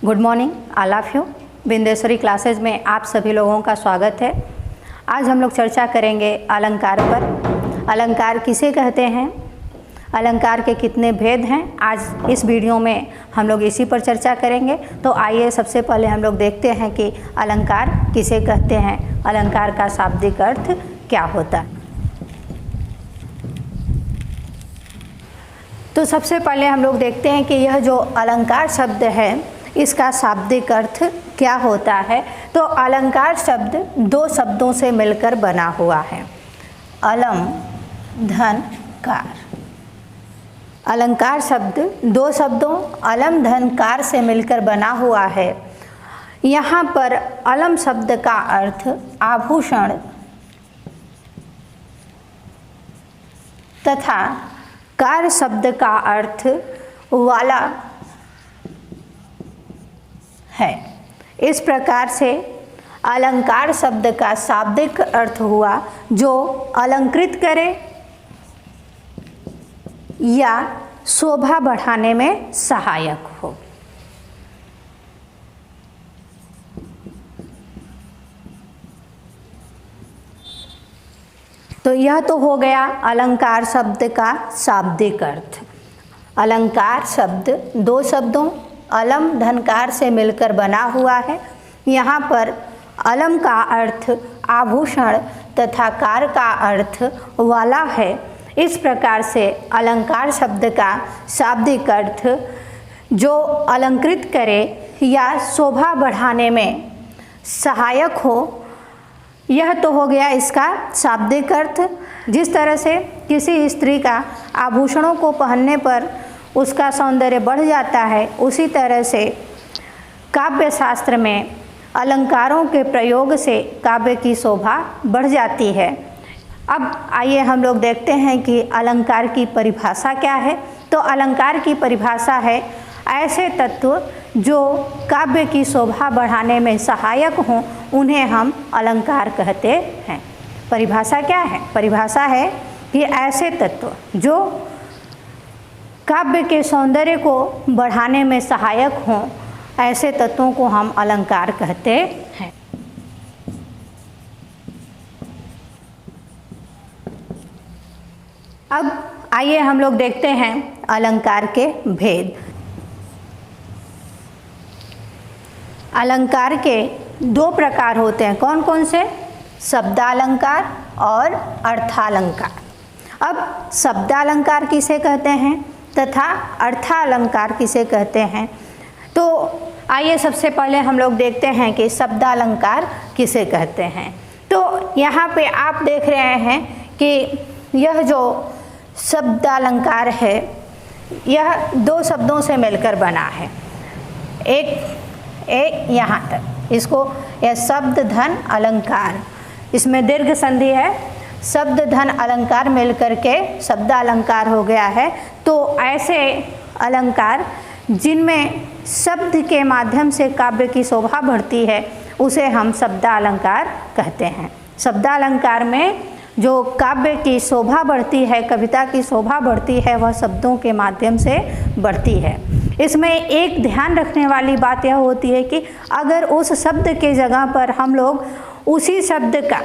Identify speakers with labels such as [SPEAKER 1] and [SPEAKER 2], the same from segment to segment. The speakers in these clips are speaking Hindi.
[SPEAKER 1] Good morning all of you. Bindeshwari classes में आप सभी लोगों का स्वागत है। आज हम लोग चर्चा करेंगे अलंकार पर। अलंकार किसे कहते हैं, अलंकार के कितने भेद हैं, आज इस वीडियो में हम लोग इसी पर चर्चा करेंगे। तो आइए सबसे पहले हम लोग देखते हैं कि अलंकार किसे कहते हैं, अलंकार का शाब्दिक अर्थ क्या होता है। तो सबसे पहले हम लोग देखते हैं कि यह जो अलंकार शब्द है इसका शाब्दिक अर्थ क्या होता है। तो अलंकार शब्द दो शब्दों से मिलकर बना हुआ है, अलम धन कार। अलंकार शब्द दो शब्दों अलम धन कार से मिलकर बना हुआ है। यहाँ पर अलम शब्द का अर्थ आभूषण तथा कार शब्द का अर्थ वाला है। इस प्रकार से अलंकार शब्द का शाब्दिक अर्थ हुआ जो अलंकृत करे या शोभा बढ़ाने में सहायक हो। तो यह तो हो गया अलंकार शब्द का शाब्दिक अर्थ। अलंकार शब्द दो शब्दों अलम धनकार से मिलकर बना हुआ है। यहाँ पर अलम का अर्थ आभूषण तथा कार का अर्थ वाला है। इस प्रकार से अलंकार शब्द का शाब्दिक अर्थ जो अलंकृत करे या शोभा बढ़ाने में सहायक हो, यह तो हो गया इसका शाब्दिक अर्थ। जिस तरह से किसी स्त्री का आभूषणों को पहनने पर उसका सौंदर्य बढ़ जाता है, उसी तरह से काव्य शास्त्र में अलंकारों के प्रयोग से काव्य की शोभा बढ़ जाती है। अब आइए हम लोग देखते हैं कि अलंकार की परिभाषा क्या है। तो अलंकार की परिभाषा है ऐसे तत्व जो काव्य की शोभा बढ़ाने में सहायक हों, उन्हें हम अलंकार कहते हैं। परिभाषा क्या है? परिभाषा है कि ऐसे तत्व जो काव्य के सौंदर्य को बढ़ाने में सहायक हों, ऐसे तत्वों को हम अलंकार कहते हैं। अब आइए हम लोग देखते हैं अलंकार के भेद। अलंकार के दो प्रकार होते हैं। कौन कौन से? शब्दालंकार और अर्थालंकार। अब शब्दालंकार किसे कहते हैं तथा अर्थालंकार किसे कहते हैं, तो आइए सबसे पहले हम लोग देखते हैं कि शब्दालंकार किसे कहते हैं। तो यहाँ पे आप देख रहे हैं कि यह जो शब्दालंकार है यह दो शब्दों से मिलकर बना है। एक यहाँ तक, इसको यह शब्द धन अलंकार, इसमें दीर्घ संधि है, शब्द धन अलंकार मिलकर के शब्दालंकार हो गया है। तो ऐसे अलंकार जिनमें शब्द के माध्यम से काव्य की शोभा बढ़ती है उसे हम शब्दालंकार कहते हैं। शब्दालंकार में जो काव्य की शोभा बढ़ती है, कविता की शोभा बढ़ती है, वह शब्दों के माध्यम से बढ़ती है। इसमें एक ध्यान रखने वाली बात यह होती है कि अगर उस शब्द के जगह पर हम लोग उसी शब्द का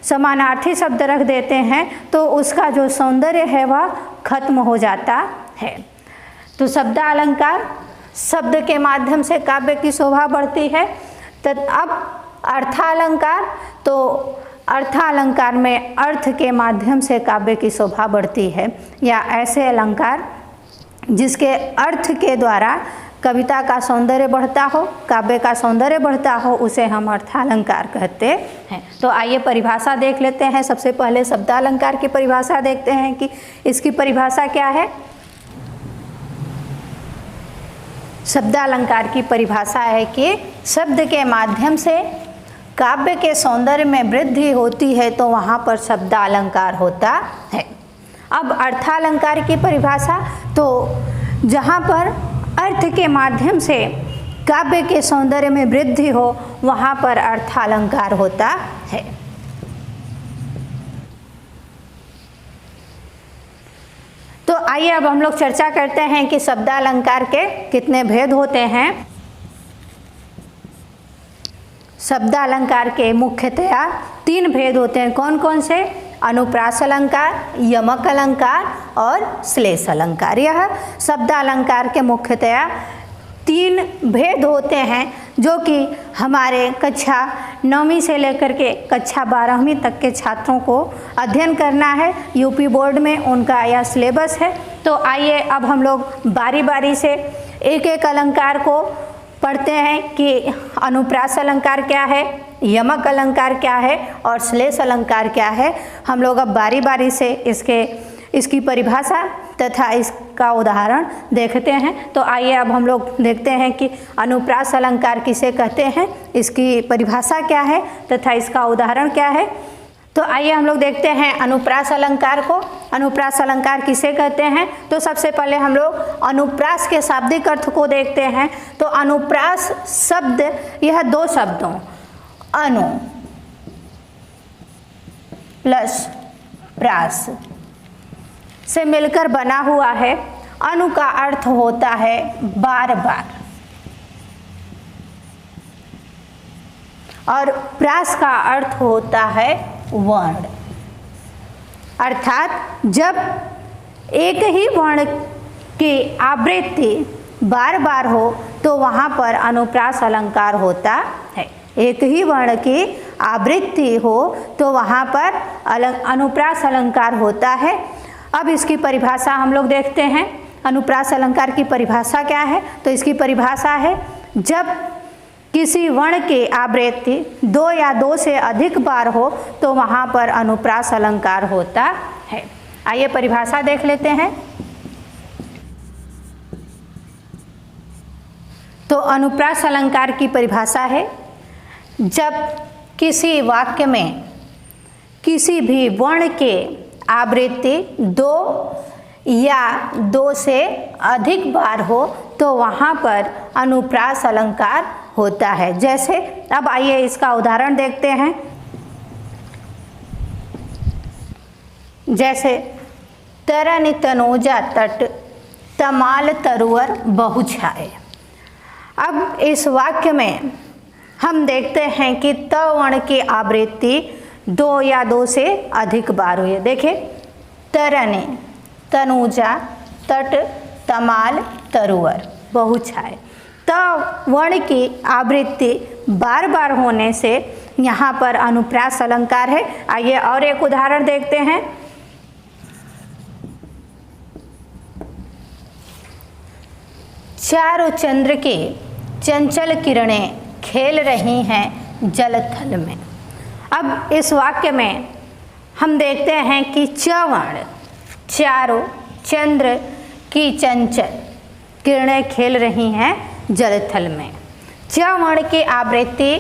[SPEAKER 1] समानार्थी शब्द रख देते हैं तो उसका जो सौंदर्य है वह खत्म हो जाता है। तो शब्दालंकार शब्द के माध्यम से काव्य की शोभा बढ़ती है। तो अब अर्थालंकार, तो अर्थालंकार में अर्थ के माध्यम से काव्य की शोभा बढ़ती है, या ऐसे अलंकार जिसके अर्थ के द्वारा कविता का सौंदर्य बढ़ता हो, काव्य का सौंदर्य बढ़ता हो, उसे हम अर्थालंकार कहते हैं। तो आइए परिभाषा देख लेते हैं। सबसे पहले शब्दालंकार की परिभाषा देखते हैं कि इसकी परिभाषा क्या है। शब्दालंकार की परिभाषा है कि शब्द के माध्यम से काव्य के सौंदर्य में वृद्धि होती है तो वहाँ पर शब्दालंकार होता है। अब अर्थालंकार की परिभाषा, तो जहाँ पर अर्थ के माध्यम से काव्य के सौंदर्य में वृद्धि हो वहाँ पर अर्थालंकार होता है। तो आइए अब हम लोग चर्चा करते हैं कि शब्दालंकार के कितने भेद होते हैं। शब्दालंकार के मुख्यतया 3 भेद होते हैं। कौन कौन से? अनुप्रास अलंकार, यमक अलंकार और श्लेष अलंकार। यह शब्दालंकार के मुख्यतया 3 भेद होते हैं जो कि हमारे कक्षा 9वीं से लेकर के कक्षा 12वीं तक के छात्रों को अध्ययन करना है। यूपी बोर्ड में उनका यह सिलेबस है। तो आइए अब हम लोग बारी बारी से एक एक अलंकार को पढ़ते हैं कि अनुप्रास अलंकार क्या है, यमक अलंकार क्या है और श्लेष अलंकार क्या है। हम लोग अब बारी बारी से इसकी परिभाषा तथा इसका उदाहरण देखते हैं। तो आइए अब हम लोग देखते हैं कि अनुप्रास अलंकार किसे कहते हैं, इसकी परिभाषा क्या है तथा इसका उदाहरण क्या है। तो आइए हम लोग देखते हैं अनुप्रास अलंकार को। अनुप्रास अलंकार किसे कहते हैं? तो सबसे पहले हम लोग अनुप्रास के शाब्दिक अर्थ को देखते हैं। तो अनुप्रास शब्द यह 2 शब्दों अनु प्लस प्रास से मिलकर बना हुआ है। अनु का अर्थ होता है बार बार और प्रास का अर्थ होता है वर्ण। अर्थात जब एक ही वर्ण की आवृत्ति बार बार हो तो वहाँ पर अनुप्रास अलंकार होता है। एक ही वर्ण की आवृत्ति हो तो वहाँ पर अनुप्रास अलंकार होता है। अब इसकी परिभाषा हम लोग देखते हैं। अनुप्रास अलंकार की परिभाषा क्या है? तो इसकी परिभाषा है जब किसी वर्ण की आवृत्ति 2 या 2 से अधिक बार हो तो वहाँ पर अनुप्रास अलंकार होता है। आइए परिभाषा देख लेते हैं। तो अनुप्रास अलंकार की परिभाषा है जब किसी वाक्य में किसी भी वर्ण के आवृत्ति 2 या 2 से अधिक बार हो तो वहाँ पर अनुप्रास अलंकार होता है। जैसे अब आइए इसका उदाहरण देखते हैं। जैसे तरन तनोजा तट तमाल तरुअर बहुछाए। अब इस वाक्य में हम देखते हैं कि त वर्ण की आवृत्ति 2 या 2 से अधिक बार हुई है। देखिए तरने तनुजा तट तमाल तरुअर बहुछाए। त वर्ण की आवृत्ति बार बार होने से यहाँ पर अनुप्रास अलंकार है। आइए और एक उदाहरण देखते हैं। चारों चंद्र की चंचल किरणें खेल रही हैं जलथल में। अब इस वाक्य में हम देखते हैं कि च वर्ण चारों चंद्र की चंचल किरणें खेल रही हैं जलथल में। च वर्ण की आवृत्ति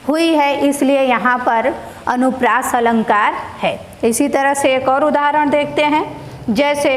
[SPEAKER 1] हुई है इसलिए यहाँ पर अनुप्रास अलंकार है। इसी तरह से एक और उदाहरण देखते हैं। जैसे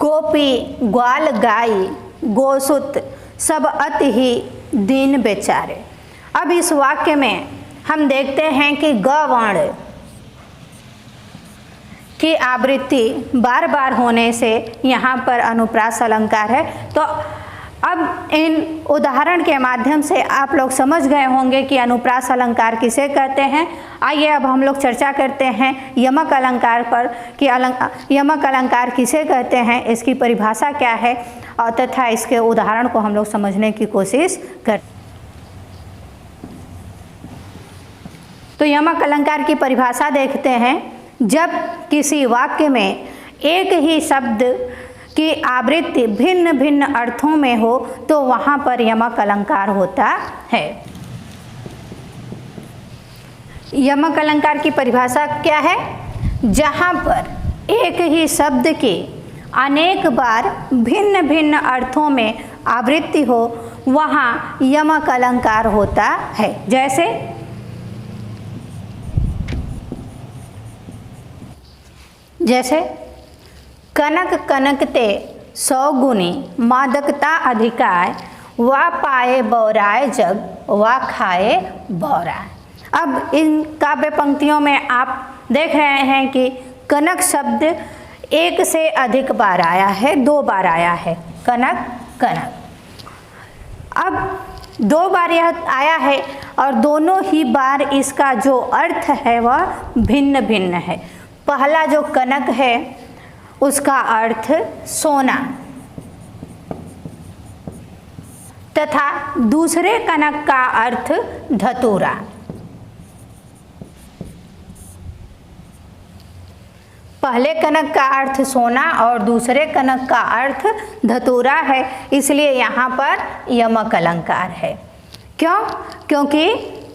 [SPEAKER 1] गोपी ग्वाल गाई गोसुत सब अति ही दीन बेचारे। अब इस वाक्य में हम देखते हैं कि ग वर्ण की आवृत्ति बार बार होने से यहाँ पर अनुप्रास अलंकार है। तो अब इन उदाहरण के माध्यम से आप लोग समझ गए होंगे कि अनुप्रास अलंकार किसे कहते हैं। आइए अब हम लोग चर्चा करते हैं यमक अलंकार पर कि यमक अलंकार किसे कहते हैं, इसकी परिभाषा क्या है और तथा इसके उदाहरण को हम लोग समझने की कोशिश करते। तो यमक अलंकार की परिभाषा देखते हैं। जब किसी वाक्य में एक ही शब्द की आवृत्ति भिन्न भिन्न अर्थों में हो तो वहाँ पर यमक अलंकार होता है। यमक अलंकार की परिभाषा क्या है? जहाँ पर एक ही शब्द की अनेक बार भिन्न भिन्न अर्थों में आवृत्ति हो वहाँ यमक अलंकार होता है। जैसे कनक कनकते 100 गुनी मादकता अधिकाय वा पाए बौराए जग वा खाए बौराए। अब इन काव्य पंक्तियों में आप देख रहे हैं कि कनक शब्द एक से अधिक बार आया है, 2 बार आया है, कनक कनक। अब 2 बार यह आया है और दोनों ही बार इसका जो अर्थ है वह भिन्न भिन्न है। पहला जो कनक है उसका अर्थ सोना तथा दूसरे कनक का अर्थ धतूरा। पहले कनक का अर्थ सोना और दूसरे कनक का अर्थ धतूरा है, इसलिए यहाँ पर यमक अलंकार है। क्यों? क्योंकि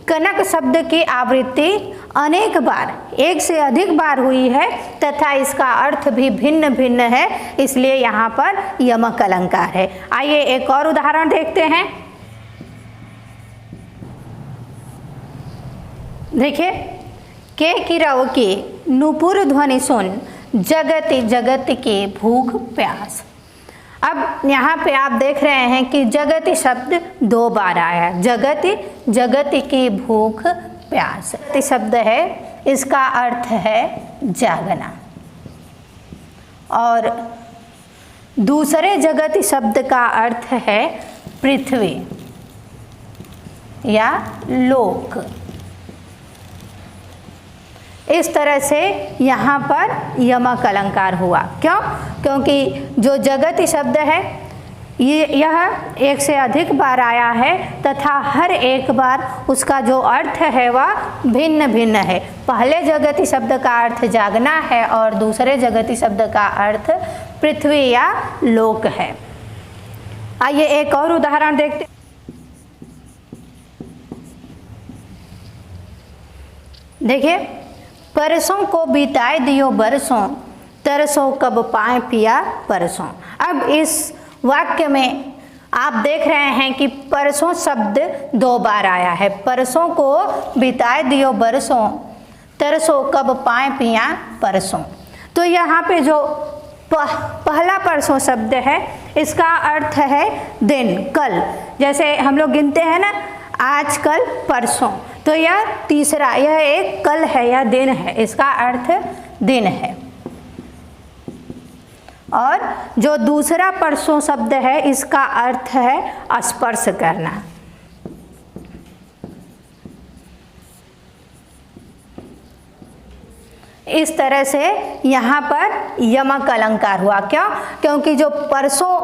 [SPEAKER 1] कनक शब्द की आवृत्ति अनेक बार, एक से अधिक बार हुई है तथा इसका अर्थ भी भिन्न भिन्न है, इसलिए यहाँ पर यमक अलंकार है। आइए एक और उदाहरण देखते हैं। देखिए, के किरव की नूपुर ध्वनि सुन, जगत जगत के भूख प्यास। अब यहाँ पे आप देख रहे हैं कि जगत शब्द 2 बार आया। जगत जगत की भूख प्यास शब्द है, इसका अर्थ है जागना। और दूसरे जगत शब्द का अर्थ है पृथ्वी या लोक। इस तरह से यहाँ पर यमक अलंकार हुआ। क्यों? क्योंकि जो जगत शब्द है यह एक से अधिक बार आया है तथा हर एक बार उसका जो अर्थ है वह भिन्न भिन्न है। पहले जगति शब्द का अर्थ जागना है और दूसरे जगति शब्द का अर्थ पृथ्वी या लोक है। आइए एक और उदाहरण देखते। देखिए, परसों को बिताए दियो बरसों, तरसों कब पाए पिया परसों। अब इस वाक्य में आप देख रहे हैं कि परसों शब्द 2 बार आया है। परसों को बिताए दियो बरसों, तरसों कब पाए पिया परसों। तो यहाँ पे जो पहला परसों शब्द है इसका अर्थ है दिन, कल। जैसे हम लोग गिनते हैं ना, आज कल परसों, तो यह तीसरा, यह एक कल है, यह दिन है, इसका अर्थ दिन है। और जो दूसरा परसों शब्द है इसका अर्थ है स्पर्श करना। इस तरह से यहाँ पर यमक अलंकार हुआ। क्यों? क्योंकि जो परसों,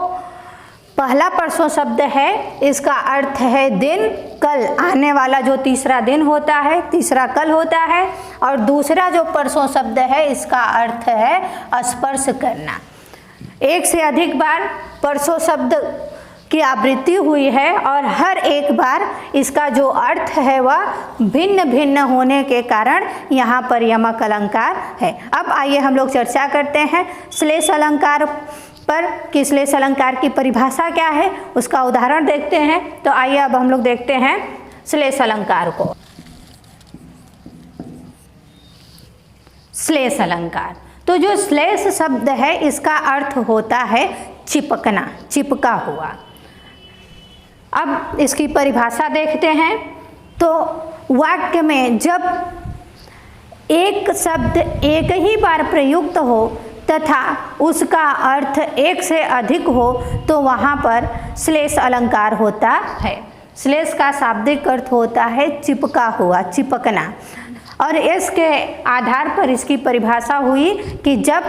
[SPEAKER 1] पहला परसों शब्द है इसका अर्थ है दिन, कल, आने वाला जो तीसरा दिन होता है, तीसरा कल होता है। और दूसरा जो परसों शब्द है इसका अर्थ है स्पर्श करना। एक से अधिक बार परसों शब्द की आवृत्ति हुई है और हर एक बार इसका जो अर्थ है वह भिन्न भिन्न होने के कारण यहाँ पर यमक अलंकार है। अब आइए हम लोग चर्चा करते हैं श्लेष अलंकार पर कि श्लेष अलंकार की परिभाषा क्या है, उसका उदाहरण देखते हैं। तो आइए अब हम लोग देखते हैं श्लेष अलंकार को। श्लेष अलंकार, तो जो श्लेष शब्द है इसका अर्थ होता है चिपकना, चिपका हुआ। अब इसकी परिभाषा देखते हैं। तो वाक्य में जब एक शब्द एक ही बार प्रयुक्त हो तथा उसका अर्थ एक से अधिक हो तो वहाँ पर श्लेष अलंकार होता है। श्लेष का शाब्दिक अर्थ होता है चिपका हुआ, चिपकना। और इसके आधार पर इसकी परिभाषा हुई कि जब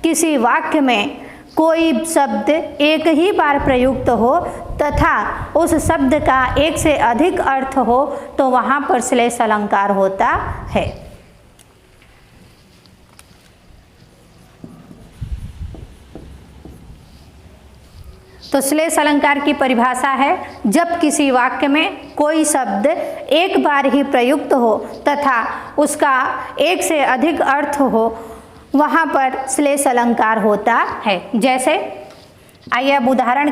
[SPEAKER 1] किसी वाक्य में कोई शब्द एक ही बार प्रयुक्त हो तथा उस शब्द का एक से अधिक अर्थ हो तो वहाँ पर श्लेष अलंकार होता है। तो श्लेष अलंकार की परिभाषा है, जब किसी वाक्य में कोई शब्द एक बार ही प्रयुक्त हो तथा उसका एक से अधिक अर्थ हो वहाँ पर श्लेष अलंकार होता है। जैसे आइए अब उदाहरण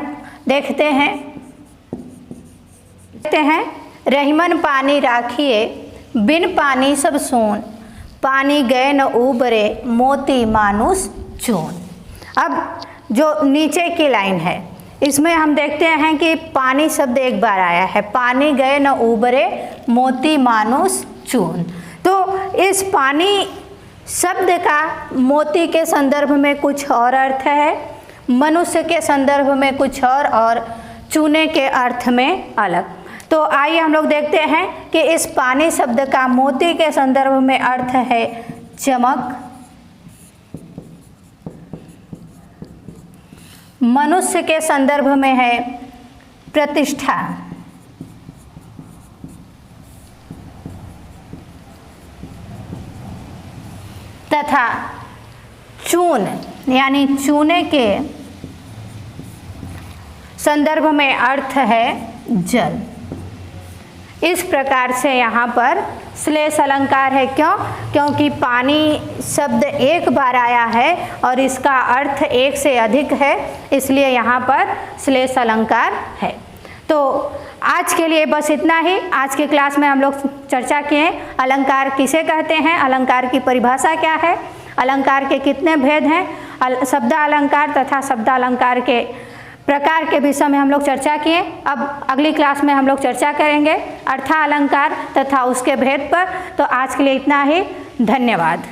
[SPEAKER 1] देखते हैं। रहीमन पानी राखिए, बिन पानी सब सोन, पानी गए न उबरे, मोती मानुष चून। अब जो नीचे की लाइन है इसमें हम देखते हैं कि पानी शब्द एक बार आया है। पानी गए न उबरे, मोती मानुष चून। तो इस पानी शब्द का मोती के संदर्भ में कुछ और अर्थ है, मनुष्य के संदर्भ में कुछ और चूने के अर्थ में अलग। तो आइए हम लोग देखते हैं कि इस पानी शब्द का मोती के संदर्भ में अर्थ है चमक, मनुष्य के संदर्भ में है प्रतिष्ठा, तथा चून यानी चूने के संदर्भ में अर्थ है जल। इस प्रकार से यहाँ पर श्लेष अलंकार है। क्यों? क्योंकि पानी शब्द एक बार आया है और इसका अर्थ एक से अधिक है, इसलिए यहाँ पर श्लेष अलंकार है। तो आज के लिए बस इतना ही। आज की क्लास में हम लोग चर्चा किए अलंकार किसे कहते हैं, अलंकार की परिभाषा क्या है, अलंकार के कितने भेद हैं, शब्दालंकार तथा शब्दालंकार के प्रकार के विषय में हम लोग चर्चा किए। अब अगली क्लास में हम लोग चर्चा करेंगे अर्थालंकार तथा उसके भेद पर। तो आज के लिए इतना ही। धन्यवाद।